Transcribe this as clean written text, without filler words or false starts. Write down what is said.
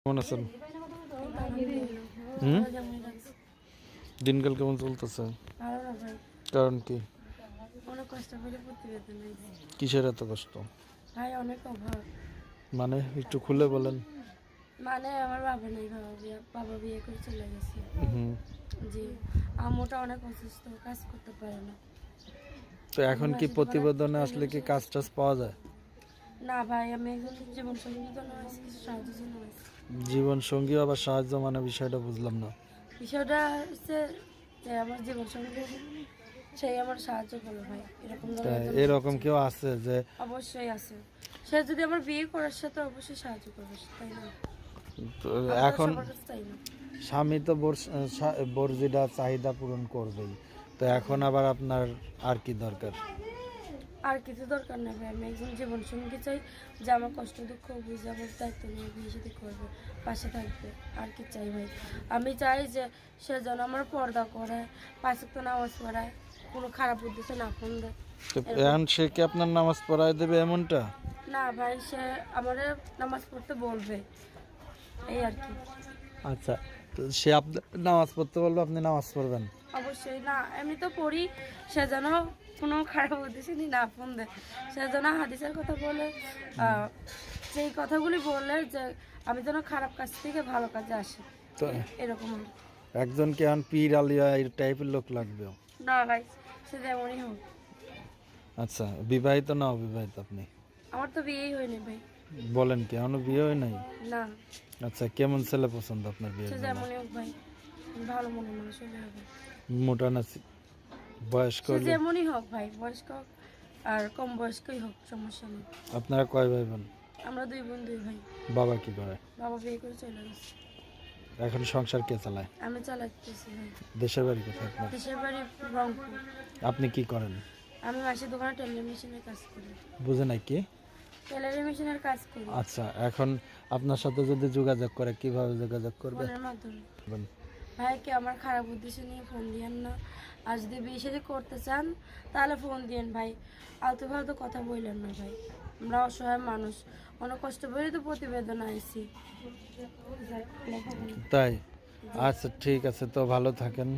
কেমন আছেন? হুম, দিনকাল কেমন চলতেছে? কারণ কি? অনেক কষ্ট করে প্রতিবেদন হয়েছে কিসের এত কষ্ট? ভাই, অনেক অভাব। মানে একটু খুলে বলেন। মানে আমার বাবা নেই, বাবা বিয়ে করে চলে গেছে। হুম, জি, আম্মুটা অনেক অসুস্থ, কাজ করতে পারে না। তো এখন কি মাসির দোকানে প্রতিবেদনে তেল আসলে কি বসে কাজ গেছে। টাজ পাওয়া যায়? না ভাই, আমি একজন জীবন সঙ্গীর জন্য হয়েছি, কিছু সাহায্যের জন্য হয়েছি। জীবন সঙ্গী আবার সাহায্য মানে বিষয়টা বুঝলাম না। বিষয়টা হচ্ছে যে আমার জীবন সঙ্গী, সেই আমার সাহায্য করলো ভাই, এরকম তা ধরনের একজন এরকম হচ্ছে। কেউ আছে যে অবশ্যই আছে। সে যদি আমার বিয়ে করার সাথে অবশ্যই সাহায্য করবে, তাই না? তো আমি তো এখন সবার কাছে চাই না। স্বামী তো বোর যেটা চাহিদা পূরণ করবেই, তো এখন আবার আপনার আর কি দরকার? আর কিছু দরকার নেই ভাই, আমি একজন জীবন সঙ্গী চাই, যে আমার কষ্ট দুঃখ বুঝে আমার দায়িত্ব নিয়ে বিয়ে সাথে করবে, পাশে থাকবে। আর কি চাই ভাই? আমি চাই যে সে যেন আমার পর্দা করে, পাশে তো নামাজ পড়ায়, কোনো খারাপ উদ্দেশ্যে না ফোন দেয়। তো এরকম। এখন সে কি আপনার নামাজ পড়ায় দেবে এমনটা? না ভাই, সে আমার নামাজ পড়তে বলবে, এই আর কি। আচ্ছা, তো সে আপনার নামাজ পড়তে বলবে, আপনি নামাজ পড়বেন? অবশ্যই না, এমনি তো পড়ি, সে যেন কোনো খারাপ উদ্দেশ্যে নিয়ে না ফোন দেয়। সে যেন হাদিসের কথা বলে, সেই কথাগুলি বললে যে আমি যেন খারাপ কাজ থেকে ভালো কাজে আসি, তো এরকম। একজন কি এখন পীর আলিয়া এই টাইপের লোক লাগবে? না ভাই, সে যেমনই হোক। আচ্ছা, বিবাহিত না অবিবাহিত আপনি? আমার তো বিয়েই হয়নি ভাই। বলেন কি, এখনো বিয়ে হয় নাই? না, আচ্ছা, কেমন ছেলে পছন্দ আপনার বিয়ের সে জন্য? যেমনই হোক ভাই, ভালো মনে মানুষ হলে হবে। মোটা না বয়স্ক সে হলে? যেমনই হোক ভাই, বয়স্ক হোক আর কম বয়স্কই হোক, সমস্যা নেই। আপনারা কয় ভাই বোন? আমরা দুই বোন দুই ভাই। বাবা কি করে? বাবা বিয়ে করে চলে গেছে। এখন সংসার কে চালায়? আমি চালাইতেছি ভাই। দেশের বাড়ি কোথায় আপনার? দেশের বাড়ি রংপুর। আপনি কি করেন? আমি মাসির দোকানে টেলারি মেশিনের কাজ করি। বুঝে নাই কি? টেলারি মেশিনের কাজ করি আচ্ছা, এখন আপনার সাথে যদি যোগাযোগ করে কিভাবে যোগাযোগ করবে? ফোনের মাধ্যমে। বলেন। ভাই, কে আমার খারাপ উদ্দেশ্য নিয়ে ফোন দিয়েন না। আর যদি বিয়ে শাদী করতে চান তাহলে ফোন দিয়েন ভাই, আলতু ফালতু কথা বললেন না ভাই। আমরা অসহায় মানুষ, অনেক কষ্ট করে তো প্রতিবেদন আইছি। তাই? আচ্ছা, ঠিক আছে, তো ভালো থাকেন।